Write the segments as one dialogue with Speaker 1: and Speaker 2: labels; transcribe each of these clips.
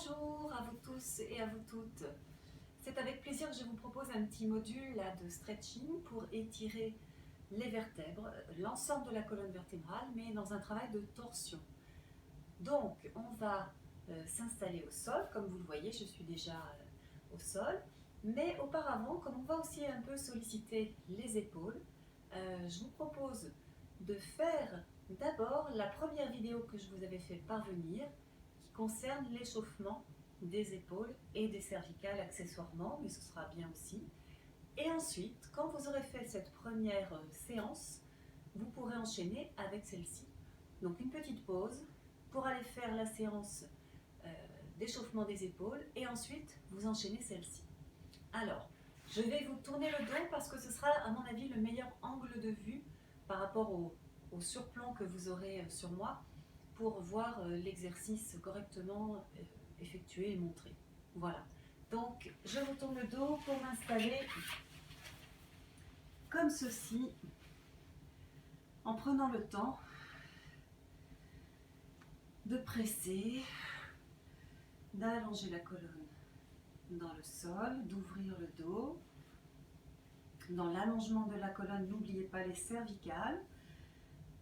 Speaker 1: Bonjour à vous tous et à vous toutes. C'est avec plaisir que je vous propose un petit module là, de stretching pour étirer les vertèbres, l'ensemble de la colonne vertébrale, mais dans un travail de torsion. Donc, on va s'installer au sol. Comme vous le voyez, je suis déjà au sol. Mais auparavant, comme on va aussi un peu solliciter les épaules, je vous propose de faire d'abord la première vidéo que je vous avais fait parvenir, qui concerne l'échauffement des épaules et des cervicales accessoirement, mais ce sera bien aussi. Et ensuite, quand vous aurez fait cette première séance, vous pourrez enchaîner avec celle-ci. Donc une petite pause pour aller faire la séance d'échauffement des épaules et ensuite vous enchaînez celle-ci. Alors, je vais vous tourner le dos parce que ce sera à mon avis le meilleur angle de vue par rapport au surplomb que vous aurez sur moi pour voir l'exercice correctement effectué et montré. Voilà. Donc, je vous tourne le dos pour m'installer comme ceci, en prenant le temps de presser, d'allonger la colonne dans le sol, d'ouvrir le dos. Dans l'allongement de la colonne, n'oubliez pas les cervicales.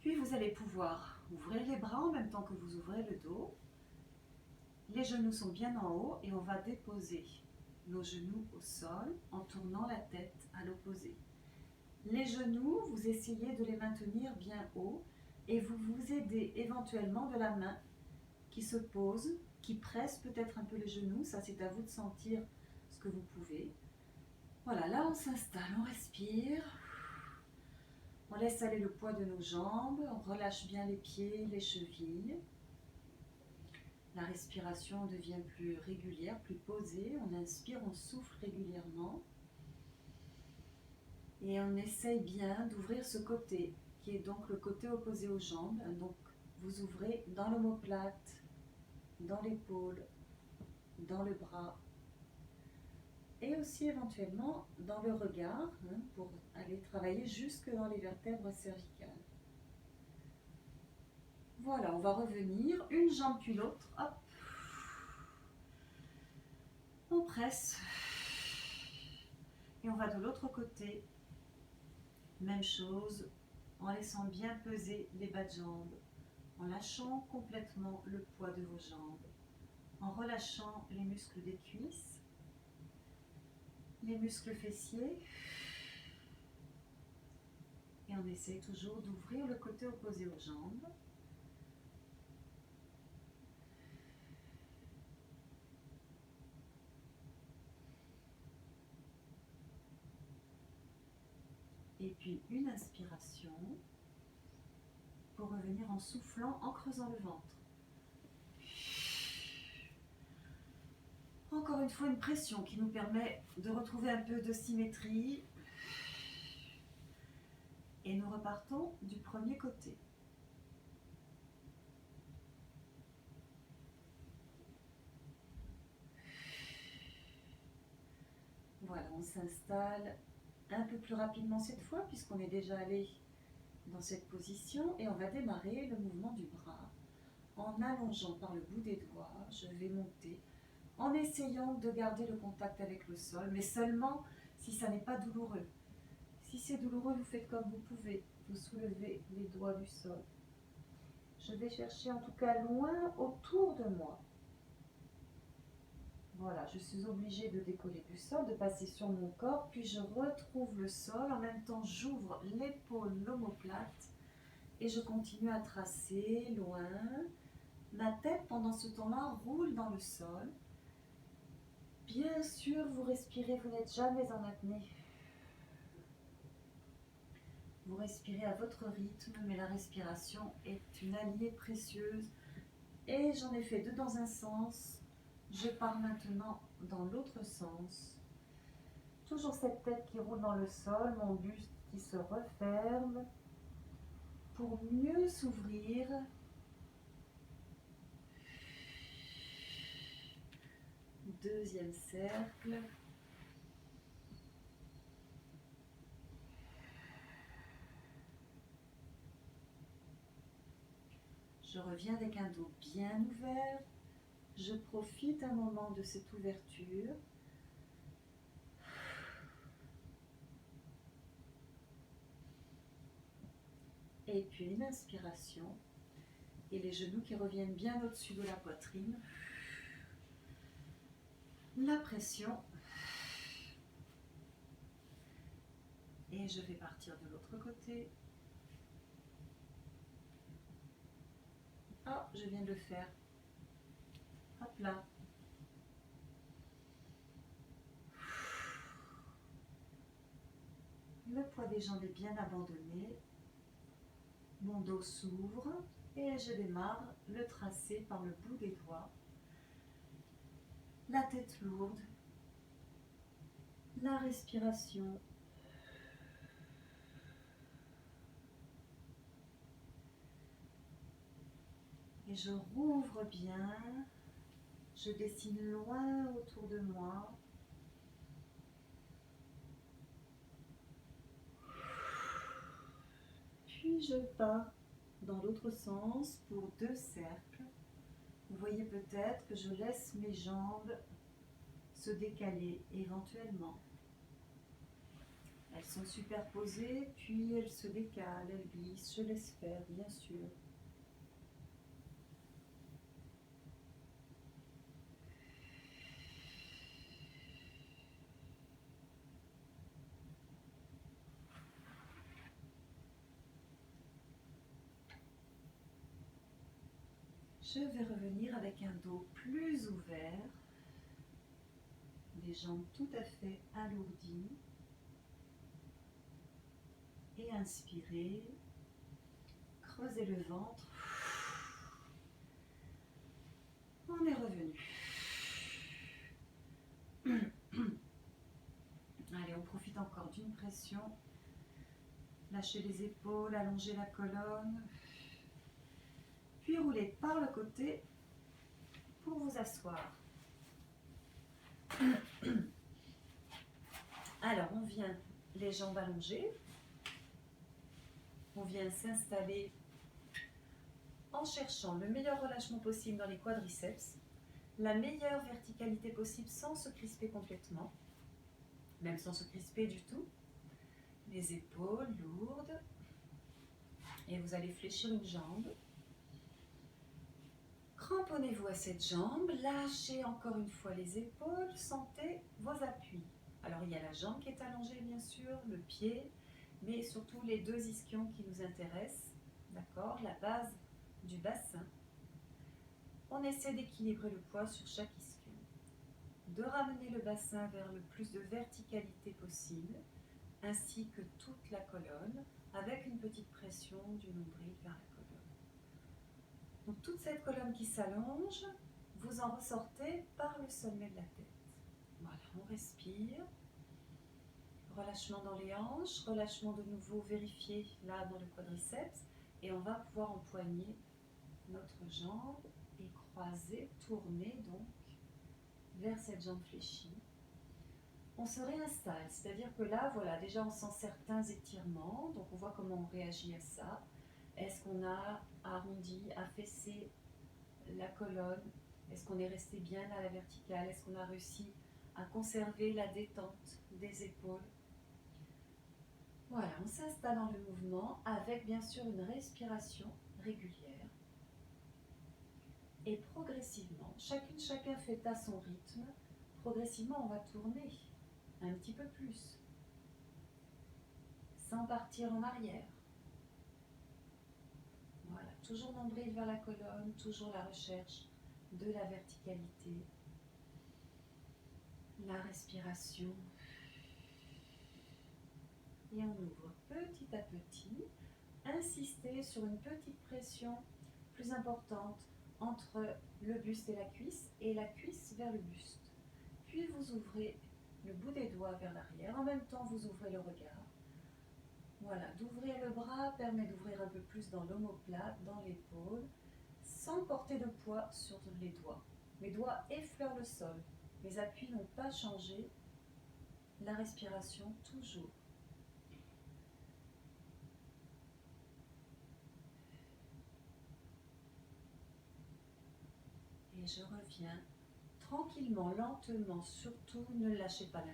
Speaker 1: Puis vous allez pouvoir ouvrir les bras en même temps que vous ouvrez le dos. Les genoux sont bien en haut et on va déposer nos genoux au sol en tournant la tête à l'opposé. Les genoux, vous essayez de les maintenir bien haut et vous vous aidez éventuellement de la main qui se pose, qui presse peut-être un peu les genoux. Ça, c'est à vous de sentir ce que vous pouvez. Voilà, là on s'installe, on respire. On laisse aller le poids de nos jambes, on relâche bien les pieds, les chevilles. La respiration devient plus régulière, plus posée. On inspire, on souffle régulièrement. Et on essaye bien d'ouvrir ce côté, qui est donc le côté opposé aux jambes. Donc vous ouvrez dans l'omoplate, dans l'épaule, dans le bras. Et aussi éventuellement dans le regard, pour aller travailler jusque dans les vertèbres cervicales. Voilà, on va revenir, une jambe puis l'autre, hop. On presse. Et on va de l'autre côté, même chose, en laissant bien peser les bas de jambes, en lâchant complètement le poids de vos jambes, en relâchant les muscles des cuisses, les muscles fessiers. Et on essaie toujours d'ouvrir le côté opposé aux jambes. Et puis une inspiration pour revenir en soufflant, en creusant le ventre. Encore une fois, une pression qui nous permet de retrouver un peu de symétrie. Et nous repartons du premier côté. Voilà, on s'installe un peu plus rapidement cette fois puisqu'on est déjà allé dans cette position et on va démarrer le mouvement du bras en allongeant par le bout des doigts. Je vais monter en essayant de garder le contact avec le sol, mais seulement si ça n'est pas douloureux. Si c'est douloureux, vous faites comme vous pouvez. Vous soulevez les doigts du sol. Je vais chercher en tout cas loin autour de moi. Voilà, je suis obligée de décoller du sol, de passer sur mon corps, puis je retrouve le sol. En même temps, j'ouvre l'épaule, l'omoplate, et je continue à tracer loin. Ma tête, pendant ce temps-là, roule dans le sol. Bien sûr, vous respirez, vous n'êtes jamais en apnée. Vous respirez à votre rythme, mais la respiration est une alliée précieuse. Et j'en ai fait deux dans un sens. Je pars maintenant dans l'autre sens. Toujours cette tête qui roule dans le sol, mon buste qui se referme pour mieux s'ouvrir. Deuxième cercle. Je reviens avec un dos bien ouvert, Je profite un moment de cette ouverture. Et puis une inspiration. Et les genoux qui reviennent bien au-dessus de la poitrine. La pression. Et je vais partir de l'autre côté. Ah, je viens de le faire. Hop là. Le poids des jambes est bien abandonné. Mon dos s'ouvre et je démarre le tracé par le bout des doigts. La tête lourde. La respiration. Et je rouvre bien. Je dessine loin autour de moi. Puis je pars dans l'autre sens pour 2 cercles. Vous voyez peut-être que je laisse mes jambes se décaler éventuellement. Elles sont superposées, puis elles se décalent, elles glissent. Je laisse faire, bien sûr. Je vais revenir avec un dos plus ouvert, les jambes tout à fait alourdies. Et inspirez, creusez le ventre. On est revenu. Allez, on profite encore d'une pression. Lâchez les épaules, allongez la colonne. Puis roulez par le côté pour vous asseoir. Alors, on vient les jambes allongées. On vient s'installer en cherchant le meilleur relâchement possible dans les quadriceps, la meilleure verticalité possible sans se crisper complètement, même sans se crisper du tout. Les épaules lourdes. Et vous allez fléchir une jambe. Cramponnez-vous à cette jambe, lâchez encore une fois les épaules, sentez vos appuis. Alors il y a la jambe qui est allongée bien sûr, le pied, mais surtout les 2 ischions qui nous intéressent, d'accord, la base du bassin. On essaie d'équilibrer le poids sur chaque ischion, de ramener le bassin vers le plus de verticalité possible, ainsi que toute la colonne, avec une petite pression du nombril vers la colonne. Donc toute cette colonne qui s'allonge, vous en ressortez par le sommet de la tête. Voilà, on respire. Relâchement dans les hanches, relâchement de nouveau vérifié là dans le quadriceps. Et on va pouvoir empoigner notre jambe et croiser, tourner donc vers cette jambe fléchie. On se réinstalle, c'est-à-dire que là, voilà, déjà on sent certains étirements, donc on voit comment on réagit à ça. Est-ce qu'on a arrondi, affaissé la colonne? Est-ce qu'on est resté bien à la verticale? Est-ce qu'on a réussi à conserver la détente des épaules? Voilà, on s'installe dans le mouvement avec bien sûr une respiration régulière. Et progressivement, chacun fait à son rythme, progressivement on va tourner un petit peu plus, sans partir en arrière. Voilà, toujours nombril vers la colonne, toujours la recherche de la verticalité, la respiration. Et on ouvre petit à petit. Insistez sur une petite pression plus importante entre le buste et la cuisse vers le buste. Puis vous ouvrez le bout des doigts vers l'arrière. En même temps, vous ouvrez le regard. Voilà, d'ouvrir le bras permet d'ouvrir un peu plus dans l'omoplate, dans l'épaule, sans porter de poids sur les doigts. Mes doigts effleurent le sol. Mes appuis n'ont pas changé. La respiration, toujours. Et Et je reviens tranquillement, lentement, surtout ne lâchez pas la.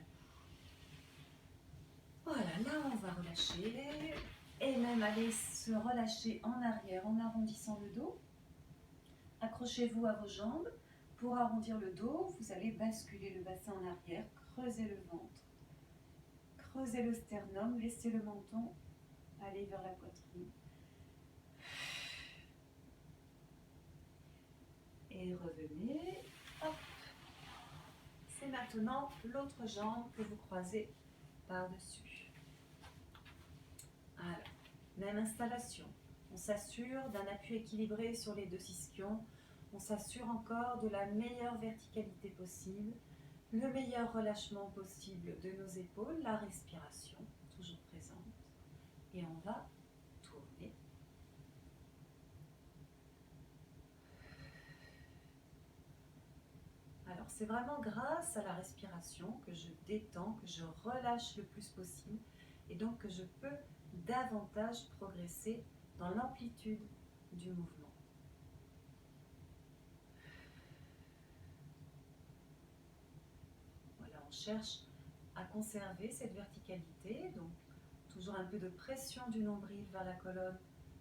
Speaker 1: Voilà, là on va relâcher et même aller se relâcher en arrière en arrondissant le dos. Accrochez-vous à vos jambes. Pour arrondir le dos, vous allez basculer le bassin en arrière, creuser le ventre, creuser le sternum, laissez le menton aller vers la poitrine. Et revenez. Hop. C'est maintenant l'autre jambe que vous croisez par-dessus. Alors, même installation. On s'assure d'un appui équilibré sur les deux ischions. On s'assure encore de la meilleure verticalité possible, le meilleur relâchement possible de nos épaules, la respiration toujours présente. Et on va tourner. Alors c'est vraiment grâce à la respiration que je détends, que je relâche le plus possible et donc que je peux davantage progresser dans l'amplitude du mouvement. Voilà, on cherche à conserver cette verticalité, donc toujours un peu de pression du nombril vers la colonne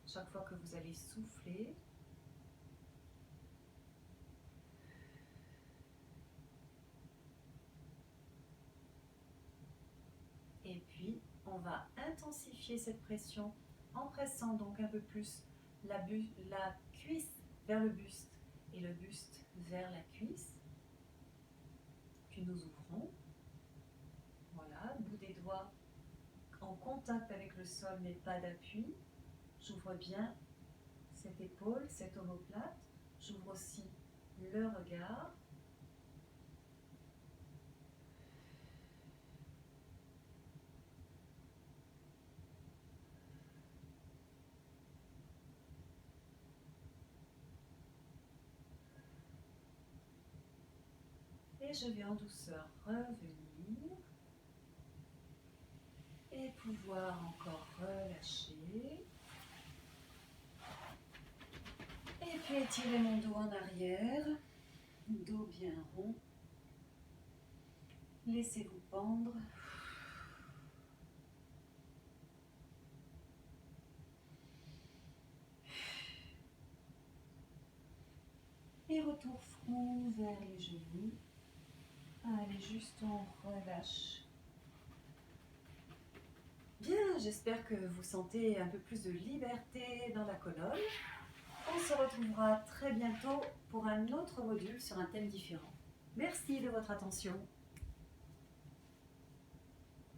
Speaker 1: chaque fois que vous allez souffler. Et puis, on va intensifier cette pression en pressant donc un peu plus la cuisse vers le buste et le buste vers la cuisse. Puis nous ouvrons. Voilà, bout des doigts en contact avec le sol mais pas d'appui. J'ouvre bien cette épaule, cette omoplate. J'ouvre aussi le regard. Et je vais en douceur revenir et pouvoir encore relâcher. Et puis étirer mon dos en arrière, dos bien rond. Laissez-vous pendre. Et retour front vers les genoux. Allez, juste on relâche. Bien, j'espère que vous sentez un peu plus de liberté dans la colonne. On se retrouvera très bientôt pour un autre module sur un thème différent. Merci de votre attention.